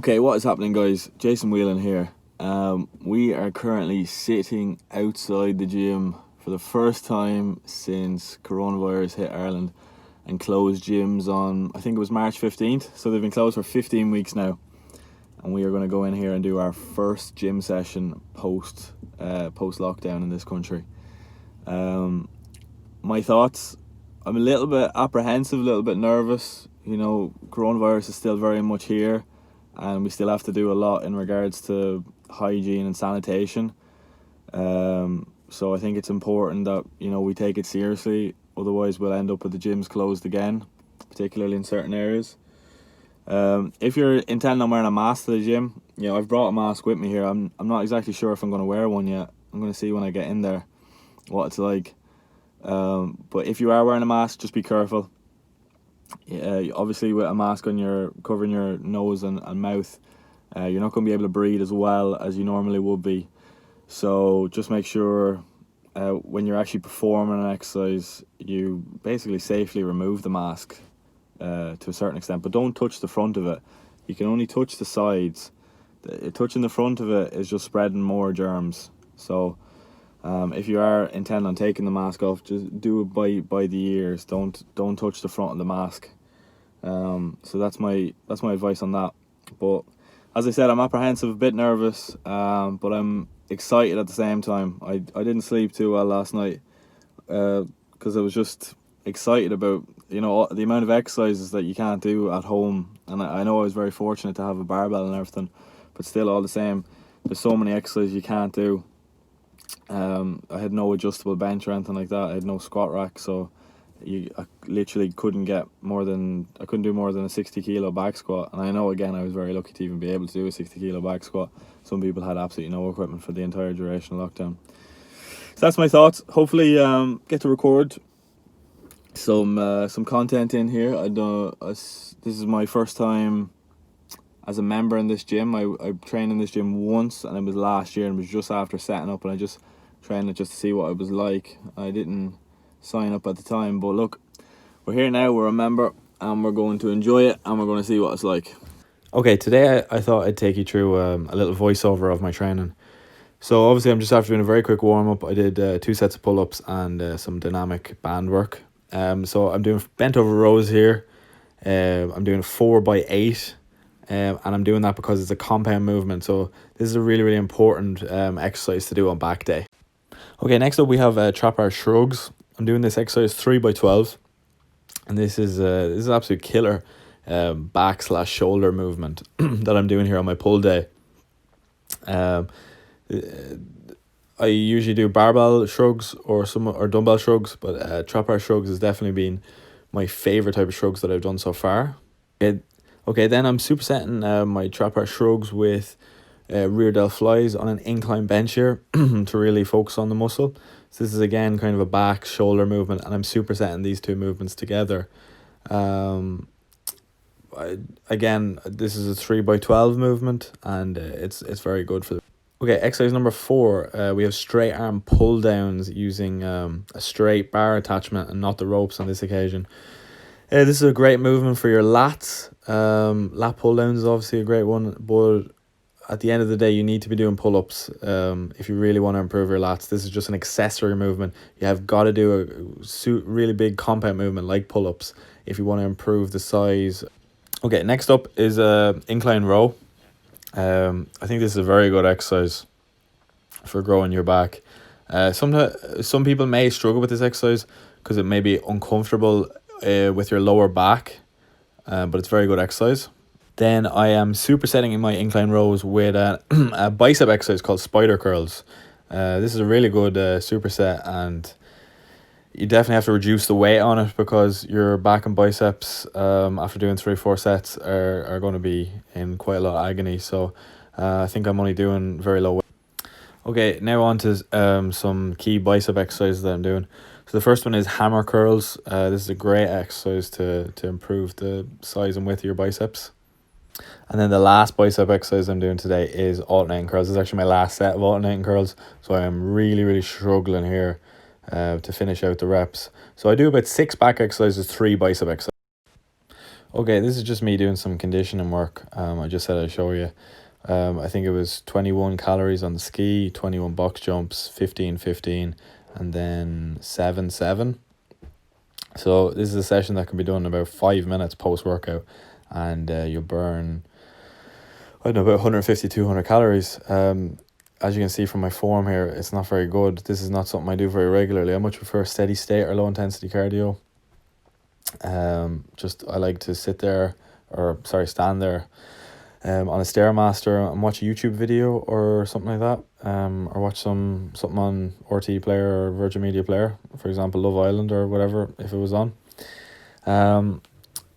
Okay, what is happening, guys? Jason Whelan here. We are currently sitting outside the gym for the first time since coronavirus hit Ireland and closed gyms on, I think it was March 15th. So they've been closed for 15 weeks now. And we are going to go in here and do our first gym session post lockdown in this country. My thoughts, I'm a little bit apprehensive, a little bit nervous. You know, coronavirus is still very much here, and we still have to do a lot in regards to hygiene and sanitation. So I think it's important that, we take it seriously. Otherwise we'll end up with the gyms closed again, particularly in certain areas. If you're intending on wearing a mask to the gym, I've brought a mask with me here. I'm not exactly sure if I'm going to wear one yet. I'm going to see when I get in there what it's like. But if you are wearing a mask, just be careful. Obviously with a mask on covering your nose and mouth, you're not going to be able to breathe as well as you normally would be. So just make sure when you're actually performing an exercise, you basically safely remove the mask to a certain extent, but don't touch the front of it. You can only touch the sides. Touching the front of it is just spreading more germs. So if you are intending on taking the mask off, just do it by the ears. Don't touch the front of the mask. So that's my advice on that. But as I said, I'm apprehensive, a bit nervous, but I'm excited at the same time. I didn't sleep too well last night because I was just excited about the amount of exercises that you can't do at home. And I know I was very fortunate to have a barbell and everything, but still, all the same, there's so many exercises you can't do. I had no adjustable bench or anything like that. I had no squat rack, so I literally couldn't do more than a 60 kilo back squat. And I know, again, I was very lucky to even be able to do a 60 kilo back squat. Some people had absolutely no equipment for the entire duration of lockdown. So that's my thoughts. Hopefully get to record some content in here. This is my first time as a member in this gym. I trained in this gym once, and it was last year, and it was just after setting up, and I just trained it just to see what it was like. I didn't sign up at the time, but look, we're here now, we're a member, and we're going to enjoy it, and we're going to see what it's like. Okay, today I thought I'd take you through a little voiceover of my training. So obviously I'm just after doing a very quick warm-up. I did 2 sets of pull-ups and some dynamic band work. So I'm doing bent over rows here. I'm doing 4x8. And I'm doing that because it's a compound movement. So this is a really, really important exercise to do on back day. Okay, next up we have trap bar shrugs. I'm doing this exercise 3x12. And this is absolute killer back/shoulder movement that I'm doing here on my pull day. I usually do barbell shrugs or dumbbell shrugs, but trap bar shrugs has definitely been my favorite type of shrugs that I've done so far. Okay, then I'm supersetting my trap bar shrugs with rear delt flies on an incline bench here to really focus on the muscle. So this is again kind of a back shoulder movement, and I'm supersetting these two movements together. Again, this is a 3x12 movement, and it's very good for. Okay, exercise number 4. We have straight arm pull downs using a straight bar attachment and not the ropes on this occasion. This is a great movement for your lats. Lat pull downs is obviously a great one, but at the end of the day, you need to be doing pull-ups if you really want to improve your lats. This is just an accessory movement. You have got to do a really big compound movement like pull-ups if you want to improve the size. Okay, next up is incline row. I think this is a very good exercise for growing your back. Some people may struggle with this exercise because it may be uncomfortable with your lower back, but it's very good exercise. Then I am supersetting in my incline rows with a bicep exercise called spider curls. This is a really good superset, and you definitely have to reduce the weight on it because your back and biceps after doing 3-4 sets are going to be in quite a lot of agony. So I think I'm only doing very low weight. Okay, now on to some key bicep exercises that I'm doing. So the first one is hammer curls. This is a great exercise to improve the size and width of your biceps. And then the last bicep exercise I'm doing today is alternating curls. This is actually my last set of alternating curls, so I am really, really struggling here to finish out the reps. So I do about 6 back exercises, 3 bicep exercises. Okay, this is just me doing some conditioning work. I just said I'd show you. I think it was 21 calories on the ski, 21 box jumps, 15, 15, and then 7, 7. So this is a session that can be done in about 5 minutes post workout, and you'll burn, I don't know, about 150, 200 calories. As you can see from my form here, it's not very good. This is not something I do very regularly. I much prefer steady state or low intensity cardio. Just I like to stand there on a Stairmaster and watch a YouTube video or something like that, or watch something on RT Player or Virgin Media Player, for example, Love Island or whatever, if it was on.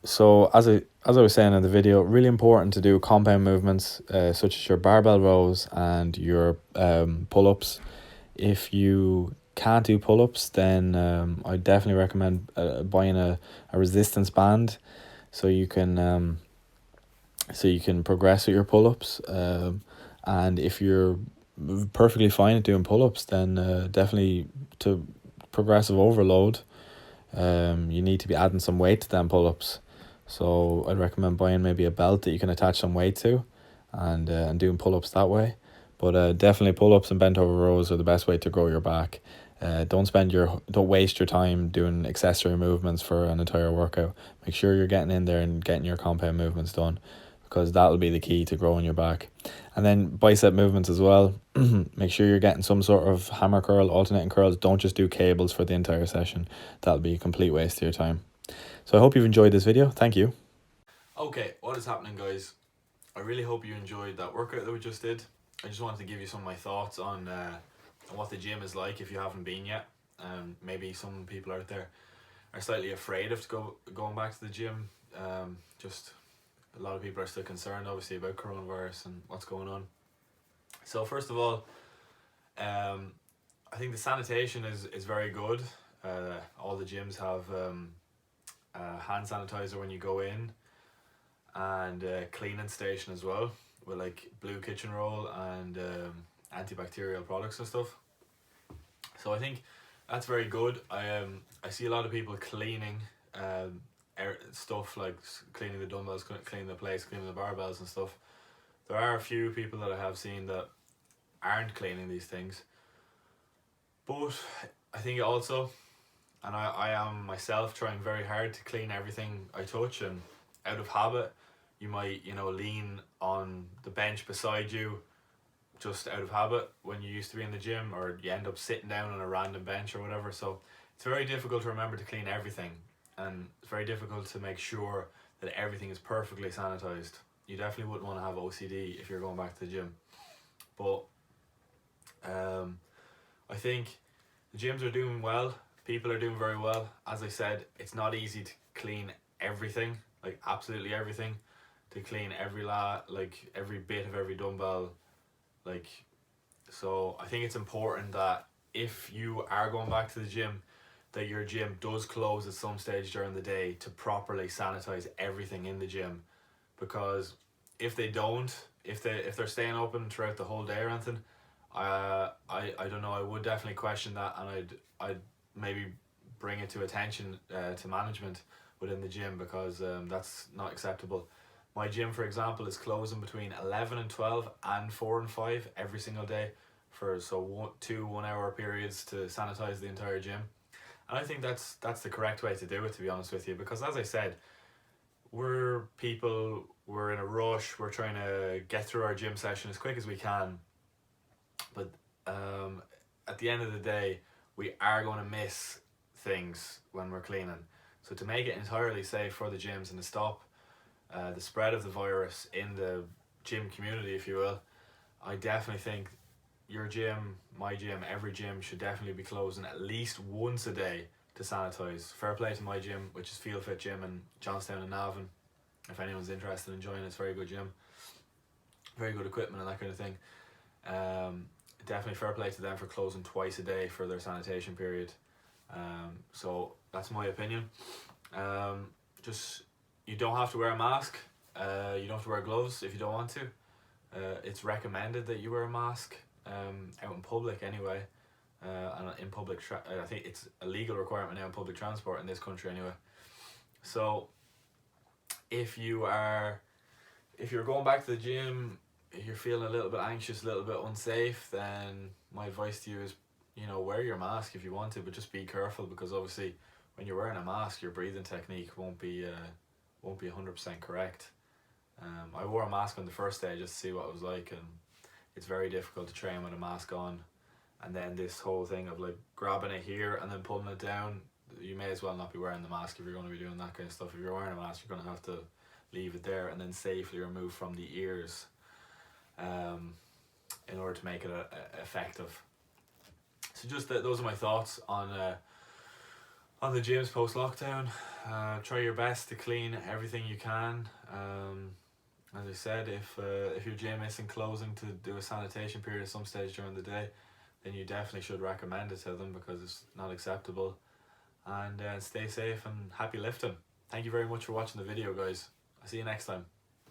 So as I was saying in the video, really important to do compound movements, such as your barbell rows and your pull-ups. If you can't do pull-ups, then I definitely recommend buying a resistance band, so you can progress with your pull-ups. And if you're perfectly fine at doing pull-ups, then definitely to progressive overload, you need to be adding some weight to them pull-ups. So I'd recommend buying maybe a belt that you can attach some weight to, and doing pull-ups that way. But definitely pull-ups and bent over rows are the best way to grow your back. Don't waste your time doing accessory movements for an entire workout. Make sure you're getting in there and getting your compound movements done, because that'll be the key to growing your back. And then bicep movements as well. Make sure you're getting some sort of hammer curl, alternating curls. Don't just do cables for the entire session. That'll be a complete waste of your time. So I hope you've enjoyed this video. Thank you. Okay, what is happening, guys? I really hope you enjoyed that workout that we just did. I just wanted to give you some of my thoughts on what the gym is like if you haven't been yet. Maybe some people out there are slightly afraid of going back to the gym. Just a lot of people are still concerned, obviously, about coronavirus and what's going on. So first of all, I think the sanitation is very good. All the gyms have hand sanitizer when you go in, and a cleaning station as well, with like blue kitchen roll and antibacterial products and stuff. So I think that's very good. I see a lot of people cleaning stuff, like cleaning the dumbbells, cleaning the plates, cleaning the barbells and stuff. There are a few people that I have seen that aren't cleaning these things, but I think also, and I am myself trying very hard to clean everything I touch, and out of habit you might lean on the bench beside you just out of habit when you used to be in the gym, or you end up sitting down on a random bench or whatever. So it's very difficult to remember to clean everything, and it's very difficult to make sure that everything is perfectly sanitized. You definitely wouldn't want to have OCD if you're going back to the gym. But I think the gyms are doing well. People are doing very well. As I said, it's not easy to clean everything, like absolutely everything, to clean every bit of every dumbbell, so I think it's important that if you are going back to the gym, that your gym does close at some stage during the day to properly sanitize everything in the gym. Because if they don't, if they're staying open throughout the whole day or anything, I don't know, I would definitely question that, and I'd maybe bring it to attention to management within the gym, because that's not acceptable. My gym, for example, is closing between 11 and 12 and 4 and 5 every single day for 2 1 hour periods to sanitize the entire gym. And I think that's the correct way to do it, to be honest with you, because as I said, we're in a rush, we're trying to get through our gym session as quick as we can. But at the end of the day, we are going to miss things when we're cleaning. So to make it entirely safe for the gyms and to stop the spread of the virus in the gym community, if you will, I definitely think your gym, my gym, every gym should definitely be closing at least once a day to sanitize. Fair play to my gym, which is Feel Fit Gym in Johnstown and Navan. If anyone's interested in joining, it's a very good gym, very good equipment and that kind of thing. Definitely fair play to them for closing twice a day for their sanitation period. So that's my opinion. Just, you don't have to wear a mask. You don't have to wear gloves if you don't want to. It's recommended that you wear a mask out in public anyway. And in public, I think it's a legal requirement now in public transport in this country anyway. So if you're going back to the gym, if you're feeling a little bit anxious, a little bit unsafe, then my advice to you is, wear your mask if you want to, but just be careful, because obviously when you're wearing a mask, your breathing technique won't be 100% correct. I wore a mask on the first day just to see what it was like, and it's very difficult to train with a mask on. And then this whole thing of like grabbing it here and then pulling it down, you may as well not be wearing the mask if you're going to be doing that kind of stuff. If you're wearing a mask, you're going to have to leave it there and then safely remove from the ears, in order to make it effective. So just those are my thoughts on the gyms post lockdown. Try your best to clean everything you can. As I said, if your gym isn't closing to do a sanitation period at some stage during the day, then you definitely should recommend it to them, because it's not acceptable. And stay safe and happy lifting. Thank you very much for watching the video, guys. I'll see you next time.